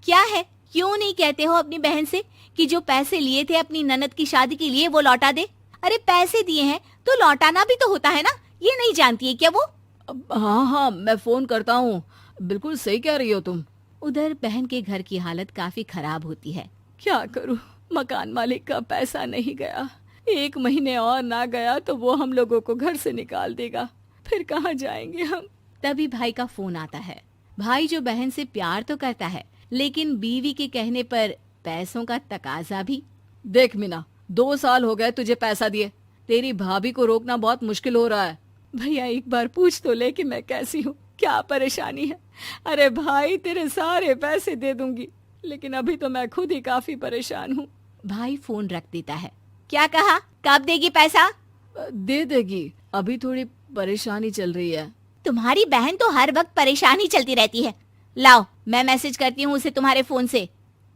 क्या है, क्यों नहीं कहते हो अपनी बहन से कि जो पैसे लिए थे अपनी ननद की शादी के लिए वो लौटा दे? अरे पैसे दिए हैं तो लौटाना भी तो होता है ना, ये नहीं जानती है क्या वो? हाँ हाँ, मैं फोन करता हूँ। बिल्कुल सही कह रही हो तुम। उधर बहन के घर की हालत काफी खराब होती है। क्या करूँ, मकान मालिक का पैसा नहीं गया। 1 महीने और ना गया तो वो हम लोगों को घर से निकाल देगा। फिर कहाँ जाएंगे हम। तभी भाई का फोन आता है। भाई जो बहन से प्यार तो करता है लेकिन बीवी के कहने पर पैसों का तकाजा भी। देख मीना, 2 साल हो गए तुझे पैसा दिए। तेरी भाभी को रोकना बहुत मुश्किल हो रहा है। भैया एक बार पूछ तो ले कि मैं कैसी हूँ, क्या परेशानी है। अरे भाई तेरे सारे पैसे दे दूंगी, लेकिन अभी तो मैं खुद ही काफी परेशान हूँ। भाई फोन रख देता है। क्या कहा, कब देगी पैसा? दे देगी, अभी थोड़ी परेशानी चल रही है। तुम्हारी बहन तो हर वक्त परेशान ही चलती रहती है। लाओ मैं मैसेज करती हूँ उसे तुम्हारे फोन से।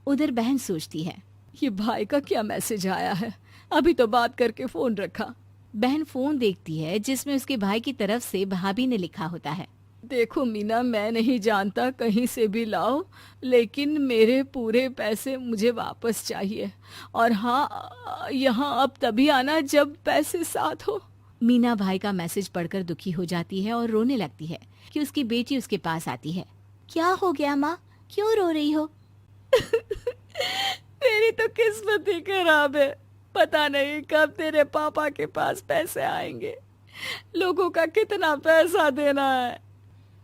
उधर बहन सोचती है, ये भाई का क्या मैसेज आया है, अभी तो बात करके फोन रखा। बहन फोन देखती है जिसमें उसके भाई की तरफ से भाभी ने लिखा होता है। देखो मीना, मैं नहीं जानता, कहीं से भी लाओ, लेकिन मेरे पूरे पैसे मुझे वापस चाहिए। और हाँ, यहाँ अब तभी आना जब पैसे साथ हो। मीना भाई का मैसेज पढ़कर दुखी हो जाती है और रोने लगती है कि उसकी बेटी उसके पास आती है। क्या हो गया माँ, क्यों रो रही हो? तेरी तो किस्मत ही खराब है, पता नहीं कब तेरे पापा के पास पैसे आएंगे। लोगों का कितना पैसा देना है।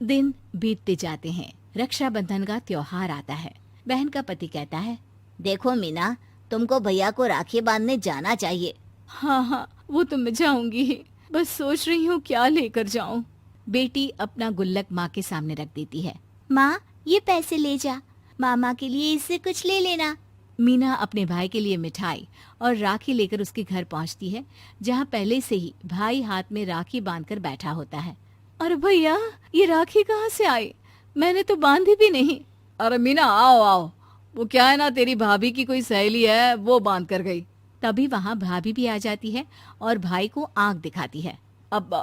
दिन बीतते जाते हैं। रक्षाबंधन का त्योहार आता है। बहन का पति कहता है, देखो मीना, तुमको भैया को राखी बांधने जाना चाहिए। हाँ हाँ, वो तो मैं जाऊंगी ही, बस सोच रही हूँ क्या लेकर जाऊं। बेटी अपना गुल्लक माँ के सामने रख देती है। माँ ये पैसे ले जा, मामा के लिए इससे कुछ ले लेना। मीना अपने भाई के लिए मिठाई और राखी लेकर उसके घर पहुँचती है, जहाँ पहले से ही भाई हाथ में राखी बांधकर बैठा होता है। अरे भैया, ये राखी कहाँ से आई, मैंने तो बांधी भी नहीं। अरे मीना आओ आओ, वो क्या है ना, तेरी भाभी की कोई सहेली है, वो बांध कर गई। तभी वहाँ भाभी भी आ जाती है और भाई को आंख दिखाती है। अब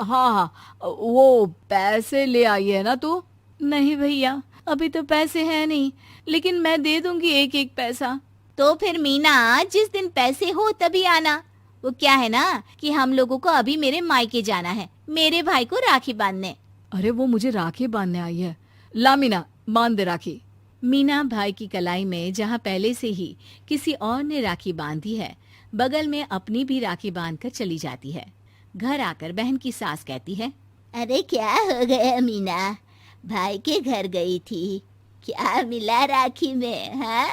हाँ, वो पैसे ले आई है ना तू? नहीं भैया, अभी तो पैसे हैं नहीं, लेकिन मैं दे दूंगी 1-1 पैसा। तो फिर मीना जिस दिन पैसे हो तभी आना। वो क्या है ना कि हम लोगों को अभी मेरे मायके जाना है, मेरे भाई को राखी बांधने। अरे वो मुझे राखी बांधने आई है, ला मीना बांध दे राखी। मीना भाई की कलाई में जहाँ पहले से ही किसी और ने राखी बांधी है, बगल में अपनी भी राखी बांधकर चली जाती है। घर आकर बहन की सास कहती है, अरे क्या हो गया मीना, भाई के घर गई थी, क्या मिला राखी में? हाँ?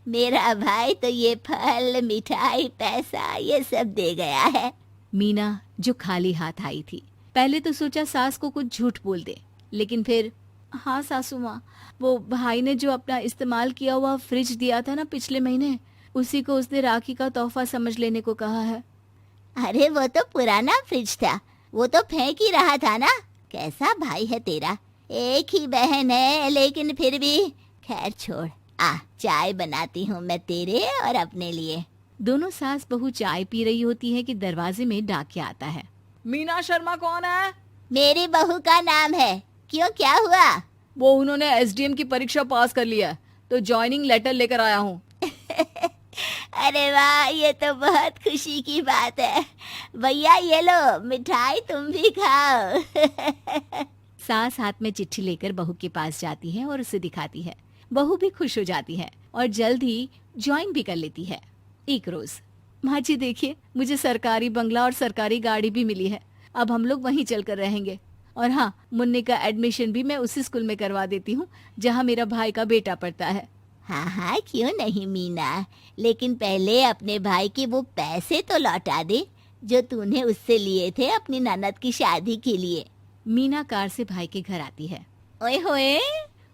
मेरा भाई तो ये फल, मिठाई, पैसा ये सब दे गया है। मीना जो खाली हाथ आई थी, पहले तो सोचा सास को कुछ झूठ बोल दे, लेकिन फिर, हाँ सासू माँ, वो भाई ने जो अपना इस्तेमाल किया हुआ फ्रिज दिया था ना पिछले महीने, उसी को उसने राखी का तोहफा समझ लेने को कहा है। अरे वो तो पुराना फ्रिज था, वो तो फेंक ही रहा था ना। कैसा भाई है तेरा, एक ही बहन है लेकिन फिर भी। खैर छोड़, आ चाय बनाती हूँ मैं तेरे और अपने लिए। दोनों सास बहू चाय पी रही होती है कि दरवाजे में डाकिया आता है। मीना शर्मा कौन है? मेरी बहू का नाम है। क्यों, क्या हुआ? वो उन्होंने एसडीएम की परीक्षा पास कर लिया है, तो ज्वाइनिंग लेटर लेकर आया हूँ। अरे वाह, ये तो बहुत खुशी की बात है। भैया ये लो मिठाई, तुम भी खाओ। सास हाथ में चिट्ठी लेकर बहू के पास जाती है और उसे दिखाती है। बहू भी खुश हो जाती है और जल्द ही ज्वाइन भी कर लेती है। एक रोज, माँ जी देखिए, मुझे सरकारी बंगला और सरकारी गाड़ी भी मिली है, अब हम लोग वहीं चलकर रहेंगे। और हाँ, मुन्ने का एडमिशन भी मैं उसी स्कूल में करवा देती हूँ जहाँ मेरा भाई का बेटा पढ़ता है। हाँ हाँ क्यों नहीं मीना, लेकिन पहले अपने भाई के वो पैसे तो लौटा दे जो तूने उससे लिए थे अपनी ननद की शादी के लिए। मीना कार से भाई के घर आती है। ओए होए,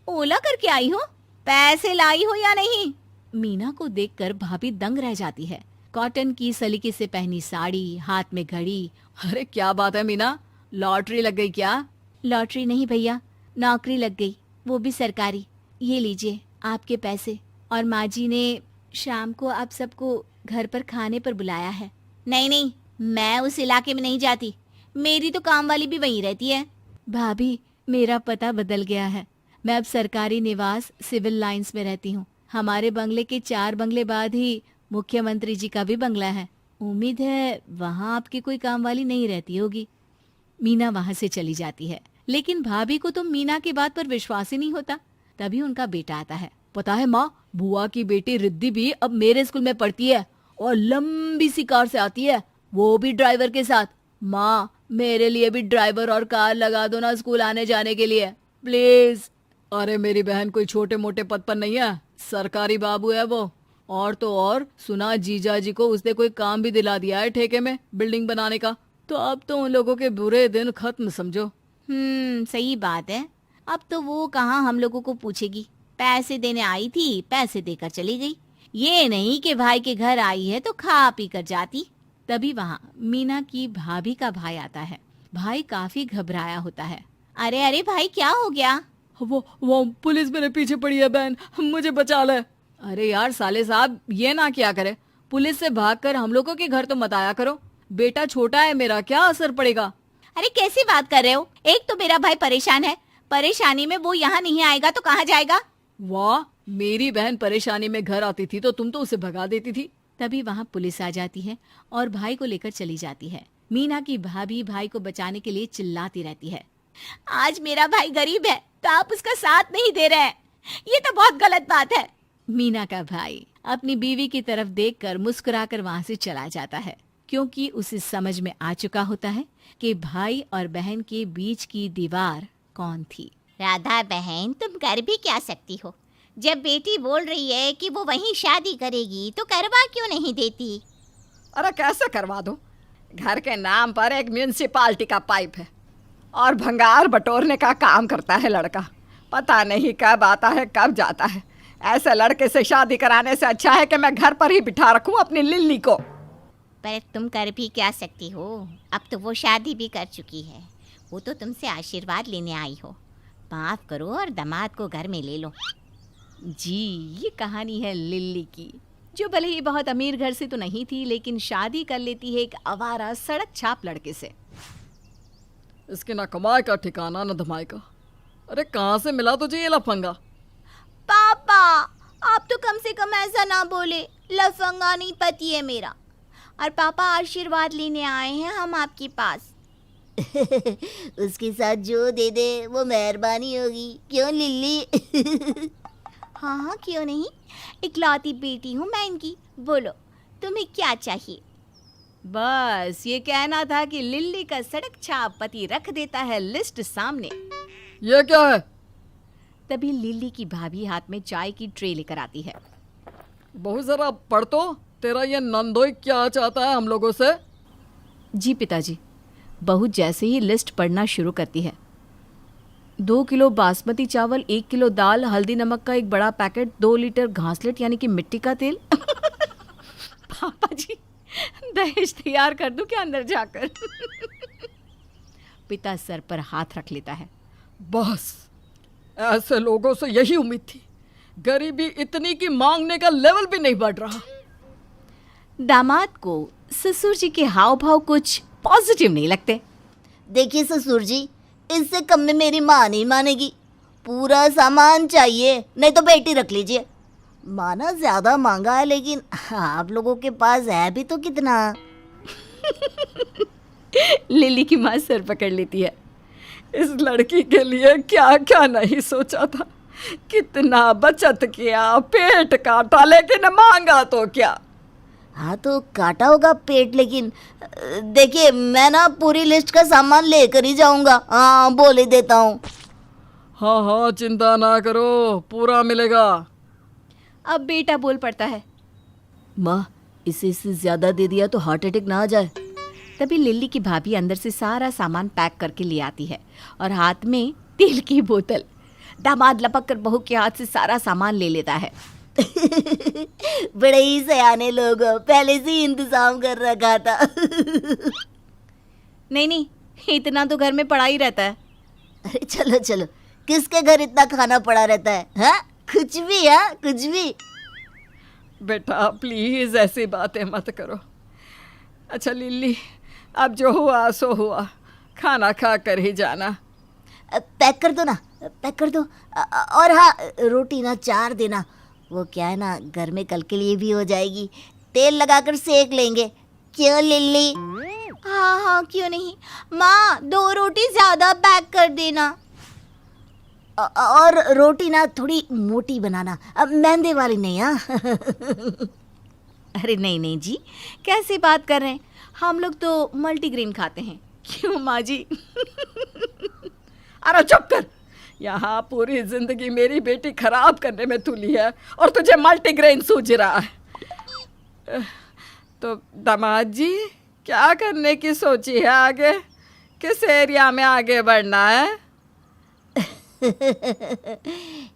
ओला करके आई हो, पैसे लाई हो या नहीं? मीना को देखकर भाभी दंग रह जाती है। कॉटन की सलीके से पहनी साड़ी, हाथ में घड़ी। अरे क्या बात है मीना, लॉटरी लग गई क्या? लॉटरी नहीं भैया, नौकरी लग गई, वो भी सरकारी। ये लीजिए आपके पैसे, और माँ जी ने शाम को आप सबको घर पर खाने पर बुलाया है। नहीं नहीं, मैं उस इलाके में नहीं जाती, मेरी तो काम वाली भी वहीं रहती है। भाभी मेरा पता बदल गया है, मैं अब सरकारी निवास सिविल लाइंस में रहती हूँ। हमारे बंगले के 4 बंगले बाद ही मुख्यमंत्री जी का भी बंगला है। उम्मीद है वहाँ आपकी कोई काम वाली नहीं रहती होगी। मीना वहाँ से चली जाती है, लेकिन भाभी को तो मीना की बात पर विश्वास ही नहीं होता। तभी उनका बेटा आता है। पता है माँ, बुआ की बेटी रिद्धि भी अब मेरे स्कूल में पढ़ती है और लंबी सी कार से आती है, वो भी ड्राइवर के साथ। माँ, मेरे लिए भी ड्राइवर और कार लगा दो ना स्कूल आने जाने के लिए, प्लीज। अरे मेरी बहन कोई छोटे मोटे पद पर नहीं है, सरकारी बाबू है वो। और तो और सुना जीजा जी को उसने कोई काम भी दिला दिया है ठेके में बिल्डिंग बनाने का। तो अब तो उन लोगों के बुरे दिन खत्म समझो। सही बात है। अब तो वो कहाँ हम लोगों को पूछेगी। पैसे देने आई थी, पैसे देकर चली गई। ये नहीं कि भाई के घर आई है तो खा पी कर जाती। तभी वहाँ मीना की भाभी का भाई आता है। भाई काफी घबराया होता है। अरे अरे भाई, क्या हो गया? वो पुलिस मेरे पीछे पड़ी है बहन, मुझे बचा ले। अरे यार साले साहब, ये ना क्या करे, पुलिस से भागकर हम लोगों के घर तो मत आया करो। बेटा छोटा है मेरा, क्या असर पड़ेगा? अरे कैसी बात कर रहे हो? एक तो मेरा भाई परेशान है, परेशानी में वो यहाँ नहीं आएगा तो कहाँ जाएगा? वाह, मेरी बहन परेशानी में घर आती थी तो तुम तो उसे भगा देती थी। तभी वहाँ पुलिस आ जाती है और भाई को लेकर चली जाती है। मीना की भाभी भाई को बचाने के लिए चिल्लाती रहती है। आज मेरा भाई गरीब है तो आप उसका साथ नहीं दे रहे हैं, ये तो बहुत गलत बात है। मीना का भाई अपनी बीवी की तरफ देखकर मुस्कुराकर वहाँ से चला जाता है, क्योंकि उसे समझ में आ चुका होता है कि भाई और बहन के बीच की दीवार कौन थी। राधा बहन, तुम कर भी क्या सकती हो? जब बेटी बोल रही है कि वो वहीं शादी करेगी तो करवा क्यों नहीं देती? अरे कैसे करवा दूं? घर के नाम पर एक म्यूनिसिपालिटी का पाइप है और भंगार बटोरने का काम करता है लड़का। पता नहीं कब आता है कब जाता है। ऐसे लड़के से शादी कराने से अच्छा है कि मैं घर पर ही बिठा रखूं अपनी लिल्ली को। पर तुम कर भी क्या सकती हो? अब तो वो शादी भी कर चुकी है। वो तो तुमसे आशीर्वाद लेने आई हो। माफ करो और दामाद को घर में ले लो। जी, ये कहानी है लिल्ली की, जो भले ही बहुत अमीर घर से तो नहीं थी, लेकिन शादी कर लेती है एक आवारा सड़क छाप लड़के से। इसके ना कमाई का ठिकाना न धमाई का। अरे कहाँ से मिला तुझे ये लफंगा? पापा, आप तो कम से कम ऐसा ना बोले। लफंगा नहीं, पति है मेरा। और पापा, आशीर्वाद लेने आए हैं हम आपके पास। उसके साथ जो दे दे वो मेहरबानी होगी, क्यों लिल्ली? हाँ हाँ, क्यों नहीं। इकलौती बेटी हूँ मैं इनकी। बोलो, तुम्हें क्या चाहिए? बस ये कहना था कि लिल्ली का सड़क छाप पति रख देता है लिस्ट सामने। ये क्या है? तभी लिल्ली की भाभी हाथ में चाय की ट्रे लेकर आती है। बहुत जरा पढ़ तो, तेरा ये नंदोई क्या चाहता है हम लोगों से? जी पिताजी। बहू जैसे ही लिस्ट पढ़ना शुरू करती है। 2 किलो बासमती चावल, 1 किलो दाल, हल्दी नमक का एक बड़ा पैकेट, 2 लीटर घासलेट यानी कि मिट्टी का तेल। पापा जी, दहेज तैयार कर दूं क्या अंदर जाकर? पिता सर पर हाथ रख लेता है। बस ऐसे लोगों से यही उम्मीद थी। गरीबी इतनी कि मांगने का लेवल भी नहीं बढ़ रहा। दामाद को ससुर जी के हाव भाव कुछ पॉजिटिव नहीं लगते। देखिए ससुर जी, इससे कम में मेरी माँ नहीं मानेगी। पूरा सामान चाहिए, नहीं तो बेटी रख लीजिए। माना ज्यादा मांगा है, लेकिन आप लोगों के पास है भी तो कितना। लिली की माँ सर पकड़ लेती है। इस लड़की के लिए क्या क्या नहीं सोचा था। कितना बचत किया, पेट काटा, लेकिन मांगा तो क्या। हाँ तो काटा होगा पेट, लेकिन देखिए मैं ना पूरी लिस्ट का सामान लेकर ही जाऊंगा। हाँ, बोल ही देता हूँ। हाँ हाँ, चिंता ना करो, पूरा मिलेगा। अब बेटा बोल पड़ता है। माँ, इससे ज्यादा दे दिया तो हार्ट अटैक ना आ जाए। तभी लिल्ली की भाभी अंदर से सारा सामान पैक करके ले आती है और हाथ में तेल की बोतल। दामाद लपक कर बहू के हाथ से सारा सामान ले लेता है। बड़े ही सयाने लोग हो, पहले से ही इंतजाम कर रखा था। नहीं नहीं, इतना तो घर में पड़ा ही रहता है। अरे चलो चलो, किसके घर इतना खाना पड़ा रहता है? हाँ, कुछ भी, हाँ कुछ भी। बेटा प्लीज ऐसी बातें मत करो। अच्छा लिल्ली, अब जो हुआ सो हुआ, खाना खा कर ही जाना। पैक कर दो ना, पैक कर दो। और हाँ, रोटी ना 4 देना, वो क्या है ना, घर में कल के लिए भी हो जाएगी, तेल लगाकर सेक लेंगे। क्यों लिल्ली? हाँ हाँ क्यों नहीं माँ, 2 रोटी ज्यादा पैक कर देना। और रोटी ना थोड़ी मोटी बनाना, मैदे वाली नहीं। हाँ अरे नहीं नहीं जी, कैसी बात कर रहे हैं, हम लोग तो मल्टीग्रेन खाते हैं। क्यों माँ जी? अरे चुप कर, यहाँ पूरी जिंदगी मेरी बेटी खराब करने में तुली है और तुझे मल्टीग्रेन सूझ रहा है। तो दामाद जी, क्या करने की सोची है आगे? किस एरिया में आगे बढ़ना है?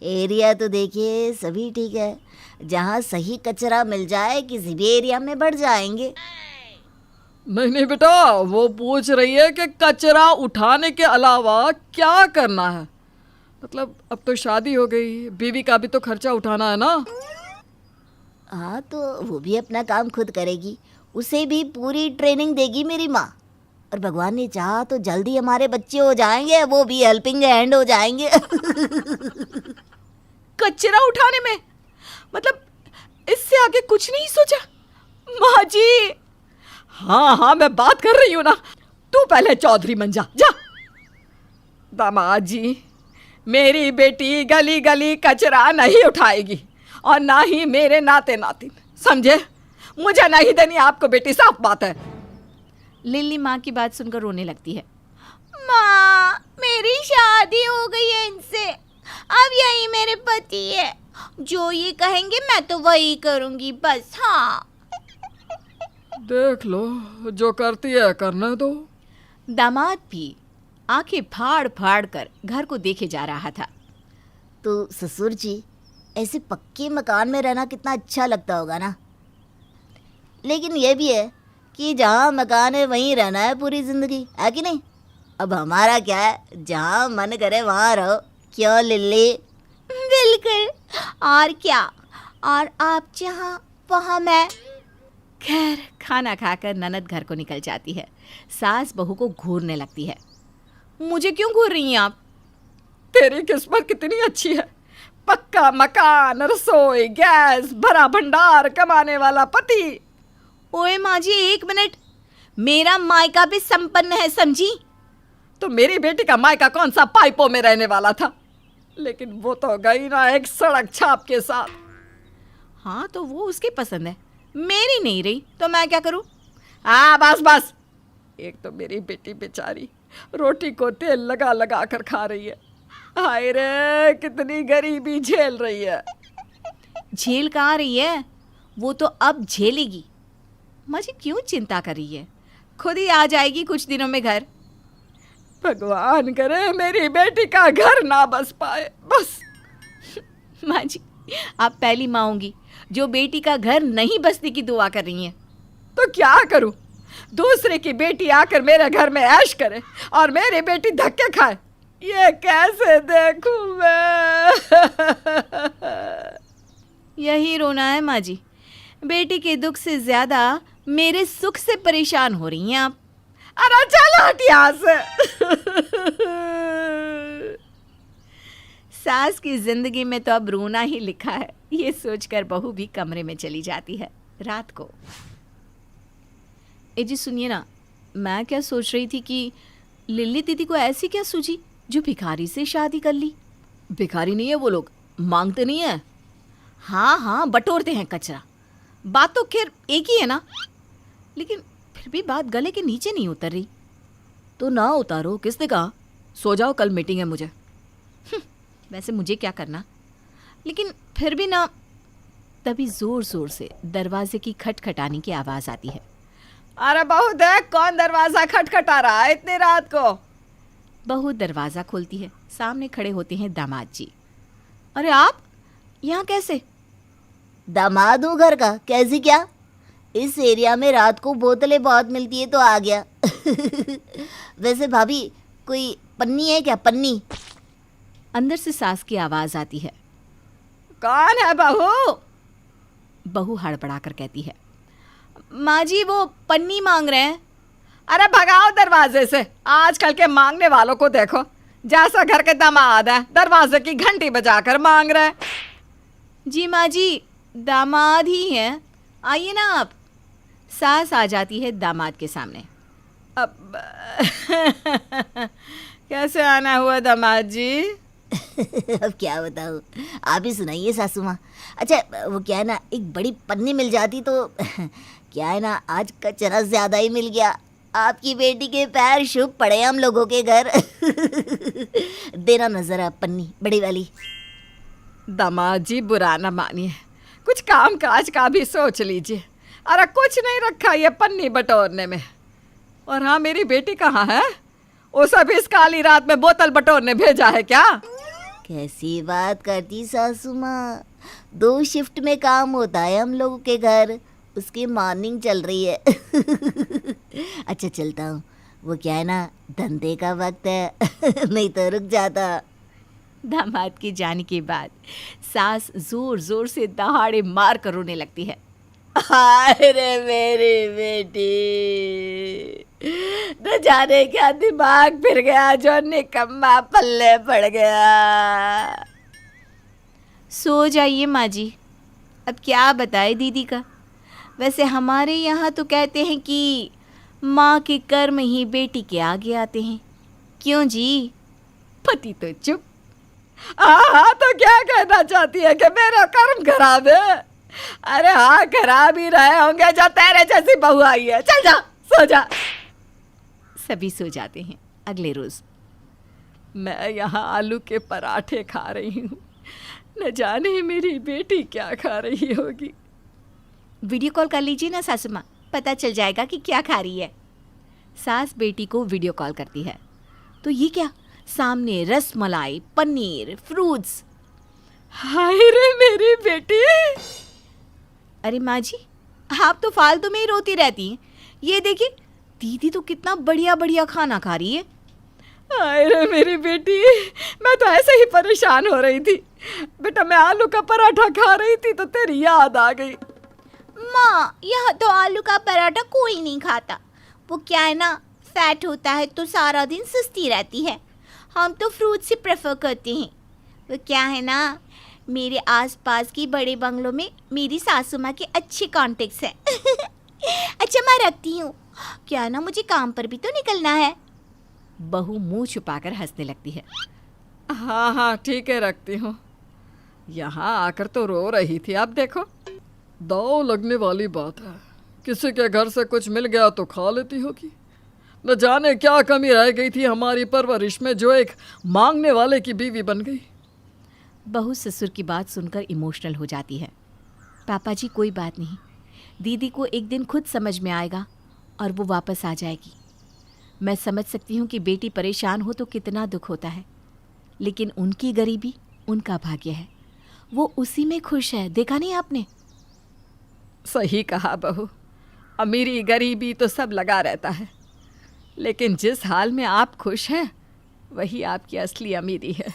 एरिया तो देखिए सभी ठीक है, जहाँ सही कचरा मिल जाए किसी भी एरिया में बढ़ जाएंगे। नहीं नहीं बेटा, वो पूछ रही है कि कचरा उठाने के अलावा क्या करना है। मतलब अब तो शादी हो गई, बीवी का भी तो खर्चा उठाना है ना। हाँ, तो वो भी अपना काम खुद करेगी, उसे भी पूरी ट्रेनिंग देगी मेरी माँ। और भगवान ने चाहा तो जल्दी हमारे बच्चे हो जाएंगे, वो भी हेल्पिंग हैंड हो जाएंगे। कचरा उठाने में मतलब इससे आगे कुछ नहीं सोचा? माँ जी, हाँ हाँ मैं बात कर रही हूँ ना, तू पहले चौधरी बन जा, जा। दामाद जी, मेरी बेटी गली गली कचरा नहीं उठाएगी और ना ही मेरे नाते नातिन, समझे? मुझे नहीं देनी आपको बेटी, साफ बात है। लिल्ली माँ की बात सुनकर रोने लगती है। माँ, मेरी शादी हो गई है इनसे, अब यही मेरे पति है, जो ये कहेंगे मैं तो वही करूँगी बस। हाँ, देख लो, जो करती है करने दो। दामाद भी आंखें फाड़ फाड़ कर घर को देखे जा रहा था। तो ससुर जी, ऐसे पक्के मकान में रहना कितना अच्छा लगता होगा ना। लेकिन ये भी है कि जहाँ मकान है वहीं रहना है पूरी जिंदगी, है कि नहीं? अब हमारा क्या है, जहाँ मन करे वहाँ रहो। क्यों लिल्ली? बिल्कुल, और क्या, और आप जहाँ वहाँ मैं। खैर, खाना खाकर ननद घर को निकल जाती है। सास बहू को घूरने लगती है। मुझे क्यों घूर रही हैं आप? तेरी किस्मत कितनी अच्छी है, पक्का मकान, रसोई, गैस, भरा भंडार, कमाने वाला पति। ओए माँ जी, 1 मिनट, मेरा मायका भी संपन्न है, समझी? तो मेरी बेटी का मायका कौन सा पाइपों में रहने वाला था, लेकिन वो तो गई ना एक सड़क छाप के साथ। हाँ, तो वो उसकी पसंद है, मेरी नहीं रही तो मैं क्या करूं? हाँ बस बस, एक तो मेरी बेटी बेचारी रोटी को तेल लगा लगा कर खा रही है, हाय रे कितनी गरीबी झेल रही है। झेल कहाँ रही है, वो तो अब झेलेगी। मुझे क्यों चिंता कर रही है, खुद ही आ जाएगी कुछ दिनों में घर। भगवान करे मेरी बेटी का घर ना बस पाए बस। माँ जी, आप पहली माँ होंगी जो बेटी का घर नहीं बसने की दुआ कर रही हैं। तो क्या करूं, दूसरे की बेटी आकर मेरे घर में ऐश करे और मेरी बेटी धक्के खाए, ये कैसे देखूं मैं? यही रोना है माँ जी, बेटी के दुख से ज्यादा मेरे सुख से परेशान हो रही हैं आप। अरे चलो हट यहाँ से। सास की जिंदगी में तो अब रोना ही लिखा है, ये सोचकर बहू भी कमरे में चली जाती है। रात को, ए जी सुनिए ना, मैं क्या सोच रही थी कि लिल्ली दीदी को ऐसी क्या सूझी जो भिखारी से शादी कर ली। भिखारी नहीं है वो लोग, मांगते नहीं है। हाँ हाँ, बटोरते हैं कचरा, बात तो खैर एक ही है ना, लेकिन फिर भी बात गले के नीचे नहीं उतर रही। तो ना उतारो, किसने कहा? सो जाओ, कल मीटिंग है मुझे। वैसे मुझे क्या करना, लेकिन फिर भी ना। तभी जोर जोर से दरवाजे की खटखटाने की आवाज आती है। अरे बहू देख, कौन दरवाजा खटखटा रहा है इतनी रात को? बहू दरवाजा खोलती है, सामने खड़े होते हैं दामाद जी। अरे आप यहाँ कैसे? दामाद हूँ घर का, कैसी क्या? इस एरिया में रात को बोतलें बहुत मिलती है तो आ गया। वैसे भाभी, कोई पन्नी है क्या, पन्नी? अंदर से सास की आवाज आती है। कौन है बहू? बहू हड़बड़ाकर कहती है, माँ जी वो पन्नी मांग रहे हैं। अरे भगाओ दरवाजे से, आजकल के मांगने वालों को देखो, जैसा घर के दामाद है दरवाजे की घंटी बजाकर मांग रहा है। जी माँ जी, दामाद ही हैं, आइए ना आप। सास आ जाती है दामाद के सामने। अब कैसे आना हुआ दामाद जी? अब क्या बताऊँ, आप ही सुनाइए सासू माँ। अच्छा वो क्या है ना, एक बड़ी पन्नी मिल जाती तो क्या है ना, आज कचरा ज्यादा ही मिल गया। आपकी बेटी के पैर शुभ पड़े हम लोगों के घर। देना नजर आप पन्नी बड़ी वाली। दामाद जी बुरा न मानिए, कुछ काम काज का भी सोच लीजिए। अरे कुछ नहीं रखा ये पन्नी बटोरने में। और हाँ, मेरी बेटी कहाँ है? उसे भी इस काली रात में बोतल बटोरने भेजा है क्या? कैसी बात करती सासू माँ, 2 शिफ्ट में काम होता है हम लोगों के घर, उसकी मॉर्निंग चल रही है। अच्छा चलता हूँ, वो क्या है ना, धंधे का वक्त है। नहीं तो रुक जाता। दामाद के जाने के बाद सास जोर जोर से दहाड़े मार कर रोने लगती है। हाय रे मेरी बेटी, न जाने क्या दिमाग फिर गया जो निकम्मा पल्ले पड़ गया। सो जाइए माँ जी, अब क्या बताए दीदी का। वैसे हमारे यहाँ तो कहते हैं कि माँ के कर्म ही बेटी के आगे आते हैं। क्यों जी? पति तो चुप। हाँ तो क्या कहना चाहती है कि मेरा कर्म खराब है? अरे हाँ, खराब ही रहे होंगे जो तेरे जैसी बहू आई है। चल जा, सो जा। सभी सो जाते हैं। अगले रोज मैं यहाँ आलू के पराठे खा रही हूँ, न जाने मेरी बेटी क्या खा रही होगी। वीडियो कॉल कर लीजिए ना सासू माँ, पता चल जाएगा कि क्या खा रही है। सास बेटी को वीडियो कॉल करती है तो ये क्या, सामने रस मलाई, पनीर, फ्रूट्स। हाय रे मेरी बेटी। अरे माँ जी, आप तो फालतू में ही रोती रहती हैं। ये देखिए, दीदी तो कितना बढ़िया बढ़िया खाना खा रही है। हाय रे मेरी बेटी, मैं तो ऐसे ही परेशान हो रही थी। बेटा मैं आलू का पराठा खा रही थी तो तेरी याद आ गई। माँ, यहाँ तो आलू का पराठा कोई नहीं खाता। वो क्या है ना, फैट होता है तो सारा दिन सुस्ती रहती है। हम तो फ्रूट्स ही प्रेफर करते हैं। वो क्या है ना, मेरे आसपास की बड़े बंगलों में मेरी सासू माँ के अच्छे कॉन्टेक्ट्स हैं। अच्छा मैं रखती हूँ, क्या है ना, मुझे काम पर भी तो निकलना है। बहू मुंह छुपाकर हंसने लगती है। हाँ हाँ ठीक है, रखती हूँ। यहाँ आकर तो रो रही थी, अब देखो। दाव लगने वाली बात है, किसी के घर से कुछ मिल गया तो खा लेती होगी। न जाने क्या कमी रह गई थी हमारी परवरिश में जो एक मांगने वाले की बीवी बन गई। बहू ससुर की बात सुनकर इमोशनल हो जाती है। पापा जी कोई बात नहीं, दीदी को एक दिन खुद समझ में आएगा और वो वापस आ जाएगी। मैं समझ सकती हूँ कि बेटी परेशान हो तो कितना दुख होता है, लेकिन उनकी गरीबी उनका भाग्य है, वो उसी में खुश है। देखा नहीं आपने? सही कहा बहू, अमीरी गरीबी तो सब लगा रहता है, लेकिन जिस हाल में आप खुश हैं वही आपकी असली अमीरी है।